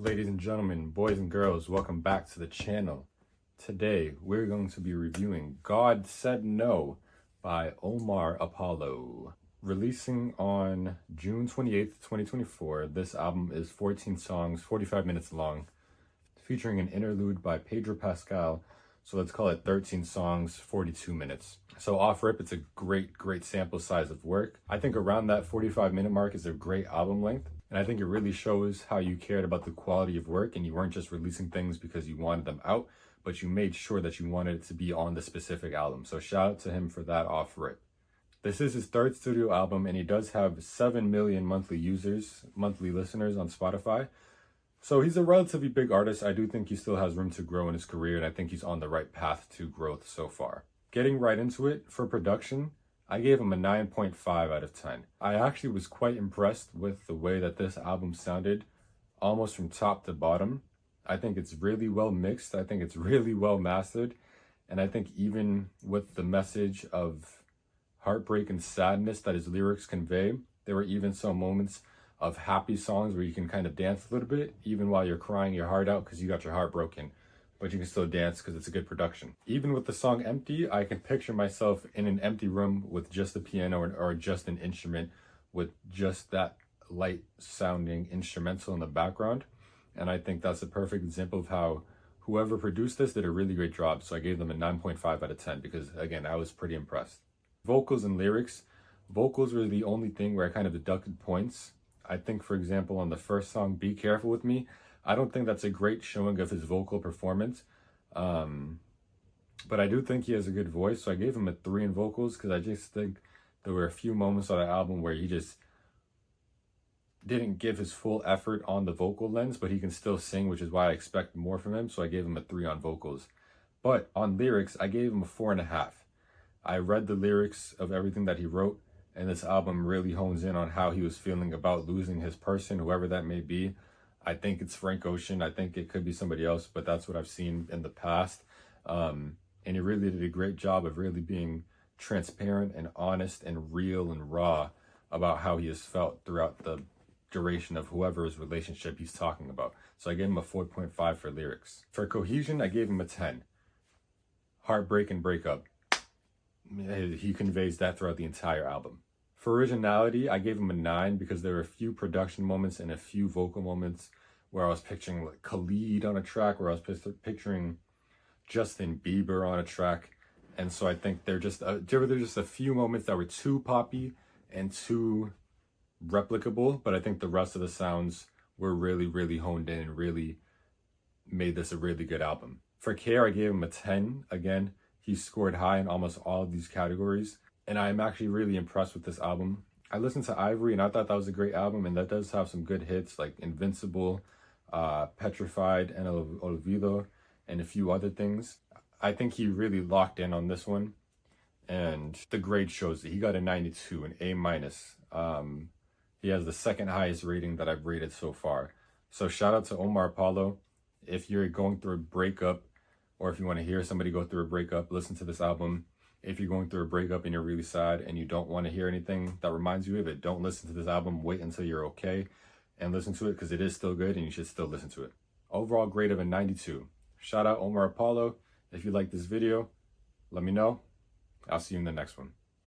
Ladies and gentlemen, boys and girls, welcome back to the channel. Today, we're going to be reviewing God Said No by Omar Apollo. Releasing on June 28th, 2024, this album is 14 songs, 45 minutes long, featuring an interlude by Pedro Pascal. So let's call it 13 songs, 42 minutes. So off rip, it's a great sample size of work. I think around that 45-minute mark is a great album length. And I think it really shows how you cared about the quality of work and you weren't just releasing things because you wanted them out, but you made sure that you wanted it to be on the specific album. So shout out to him for that off rip. This is his third studio album and he does have 7 million monthly listeners on Spotify. So he's a relatively big artist. I do think he still has room to grow in his career and I think he's on the right path to growth so far. Getting right into it, for production, I gave him a 9.5 out of 10. I actually was quite impressed with the way that this album sounded, almost from top to bottom. I think it's really well mixed. I think it's really well mastered. And I think even with the message of heartbreak and sadness that his lyrics convey, there were even some moments of happy songs where you can kind of dance a little bit, even while you're crying your heart out because you got your heart broken. But you can still dance because it's a good production. Even with the song Empty, I can picture myself in an empty room with just a piano or just an instrument with just that light sounding instrumental in the background. And I think that's a perfect example of how whoever produced this did a really great job. So I gave them a 9.5 out of 10 because, again, I was pretty impressed. Vocals and lyrics. Vocals were the only thing where I kind of deducted points. I think, for example, on the first song, Be Careful With Me, I don't think that's a great showing of his vocal performance. But I do think he has a good voice. So I gave him a 3 in vocals because I just think there were a few moments on the album where he just didn't give his full effort on the vocal lens, but he can still sing, which is why I expect more from him. So I gave him a 3 on vocals. But on lyrics, I gave him a 4.5. I read the lyrics of everything that he wrote, and this album really hones in on how he was feeling about losing his person, whoever that may be. I think it's Frank Ocean. I think it could be somebody else, but that's what I've seen in the past. And he really did a great job of really being transparent and honest and real and raw about how he has felt throughout the duration of whoever's relationship he's talking about. So I gave him a 4.5 for lyrics. For cohesion, I gave him a 10. Heartbreak and breakup. He conveys that throughout the entire album. For originality, I gave him a 9 because there were a few production moments and a few vocal moments where I was picturing like Khalid on a track, where I was picturing Justin Bieber on a track. And so I think there were just a few moments that were too poppy and too replicable, but I think the rest of the sounds were really honed in and really made this a really good album. For Care, I gave him a 10. Again, he scored high in almost all of these categories. And I'm actually really impressed with this album. I listened to Ivory and I thought that was a great album, and that does have some good hits like Invincible, Petrified, and Olvido, and a few other things. I think he really locked in on this one, and the grade shows that he got a 92, an A-. He has the second highest rating that I've rated so far. So shout out to Omar Apollo. If you're going through a breakup, or if you want to hear somebody go through a breakup, listen to this album. If you're going through a breakup and you're really sad and you don't want to hear anything that reminds you of it, don't listen to this album. Wait until you're okay and listen to it because it is still good and you should still listen to it. Overall grade of a 92. Shout out Omar Apollo. If you like this video, let me know. I'll see you in the next one.